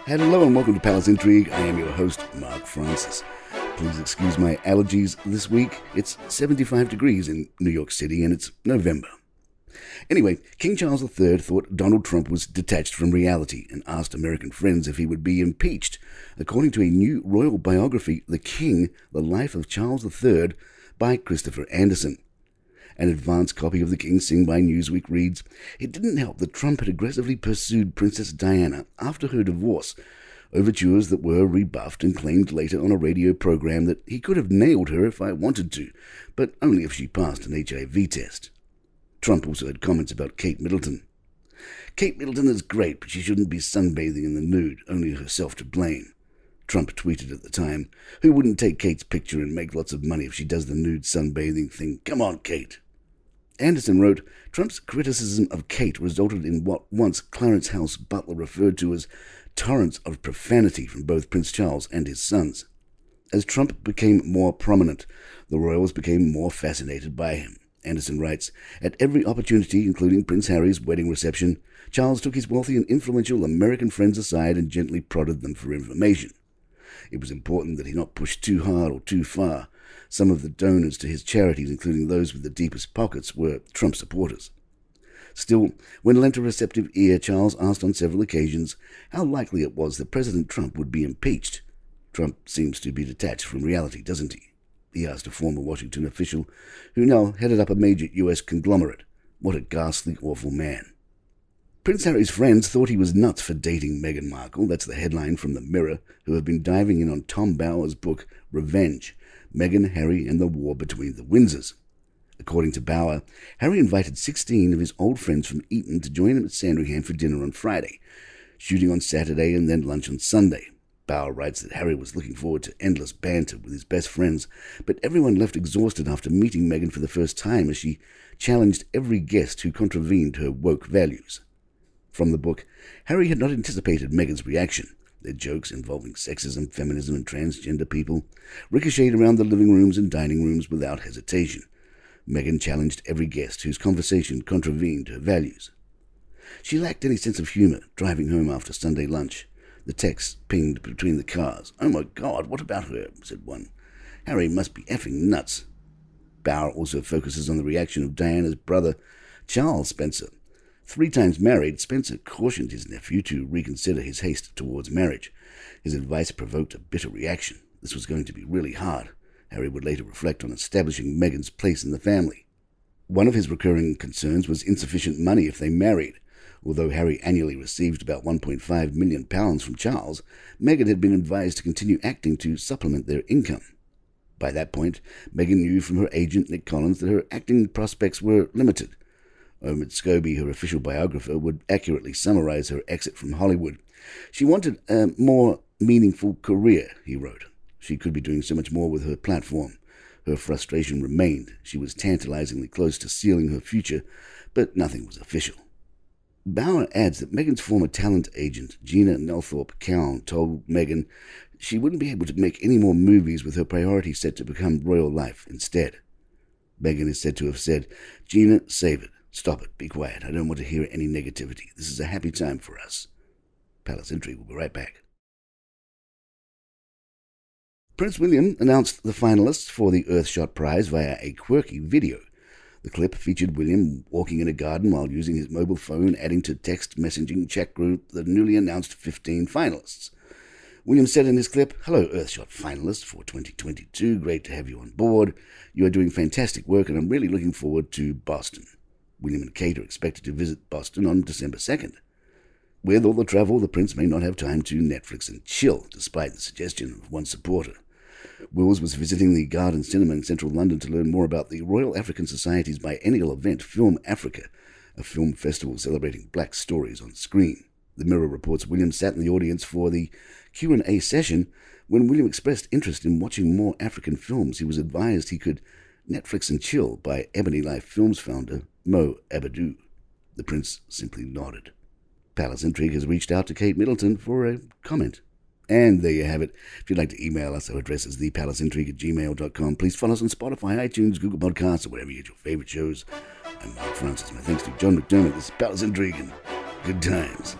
Hello and welcome to Palace Intrigue. I am your host, Mark Francis. Please excuse my allergies this week. It's 75 degrees in New York City and it's November. Anyway, King Charles III thought Donald Trump was detached from reality and asked American friends if he would be impeached. According to a new royal biography, The King, The Life of Charles III, by Christopher Anderson. An advance copy of The King Sing by Newsweek reads, "It didn't help that Trump had aggressively pursued Princess Diana after her divorce, overtures that were rebuffed and claimed later on a radio program that he could have nailed her if I wanted to, but only if she passed an HIV test." Trump also had comments about Kate Middleton. "Kate Middleton is great, but she shouldn't be sunbathing in the nude, only herself to blame." Trump tweeted at the time, "Who wouldn't take Kate's picture and make lots of money if she does the nude sunbathing thing? Come on, Kate." Anderson wrote, "Trump's criticism of Kate resulted in what once Clarence House Butler referred to as torrents of profanity from both Prince Charles and his sons. As Trump became more prominent, the royals became more fascinated by him." Anderson writes, "At every opportunity, including Prince Harry's wedding reception, Charles took his wealthy and influential American friends aside and gently prodded them for information. It was important that he not push too hard or too far. Some of the donors to his charities, including those with the deepest pockets, were Trump supporters." Still, when lent a receptive ear, Charles asked on several occasions how likely it was that President Trump would be impeached. Trump seems to be detached from reality, doesn't he? He asked a former Washington official who now headed up a major U.S. conglomerate. What a ghastly, awful man. Prince Harry's friends thought he was nuts for dating Meghan Markle. That's the headline from The Mirror, who have been diving in on Tom Bower's book, Revenge, Meghan, Harry and the War Between the Windsors. According to Bower, Harry invited 16 of his old friends from Eton to join him at Sandringham for dinner on Friday, shooting on Saturday and then lunch on Sunday. Bower writes that Harry was looking forward to endless banter with his best friends, but everyone left exhausted after meeting Meghan for the first time as she challenged every guest who contravened her woke values. From the book, Harry had not anticipated Meghan's reaction. Their jokes involving sexism, feminism, and transgender people ricocheted around the living rooms and dining rooms without hesitation. Meghan challenged every guest whose conversation contravened her values. She lacked any sense of humor, driving home after Sunday lunch. The texts pinged between the cars. "Oh my God, what about her?" said one. "Harry must be effing nuts." Bower also focuses on the reaction of Diana's brother, Charles Spencer. 3 times married, Spencer cautioned his nephew to reconsider his haste towards marriage. His advice provoked a bitter reaction. This was going to be really hard. Harry would later reflect on establishing Meghan's place in the family. One of his recurring concerns was insufficient money if they married. Although Harry annually received about £1.5 million from Charles, Meghan had been advised to continue acting to supplement their income. By that point, Meghan knew from her agent, Nick Collins, that her acting prospects were limited. Omid Scobie, her official biographer, would accurately summarize her exit from Hollywood. "She wanted a more meaningful career," he wrote. "She could be doing so much more with her platform." Her frustration remained. She was tantalizingly close to sealing her future, but nothing was official. Bower adds that Meghan's former talent agent, Gina Nelthorpe-Cowan, told Meghan she wouldn't be able to make any more movies with her priority set to become royal life instead. Meghan is said to have said, "Gina, save it. Stop it. Be quiet. I don't want to hear any negativity. This is a happy time for us." Palace Intrigue will be right back. Prince William announced the finalists for the Earthshot Prize via a quirky video. The clip featured William walking in a garden while using his mobile phone, adding to text messaging chat group the newly announced 15 finalists. William said in his clip, "Hello, Earthshot finalists for 2022. Great to have you on board. You are doing fantastic work, and I'm really looking forward to Boston." William and Kate are expected to visit Boston on December 2nd. With all the travel, the prince may not have time to Netflix and chill, despite the suggestion of one supporter. Wills was visiting the Garden Cinema in central London to learn more about the Royal African Society's biennial event, Film Africa, a film festival celebrating black stories on screen. The Mirror reports William sat in the audience for the Q&A session. When William expressed interest in watching more African films, he was advised he could Netflix and chill by Ebony Life Films founder Mo Abadou. The prince simply nodded. Palace Intrigue has reached out to Kate Middleton for a comment. And there you have it. If you'd like to email us, our address is thepalaceintrigue@gmail.com. Please follow us on Spotify, iTunes, Google Podcasts, or wherever you get your favorite shows. I'm Mark Francis. My thanks to John McDermott. This is Palace Intrigue, and good times.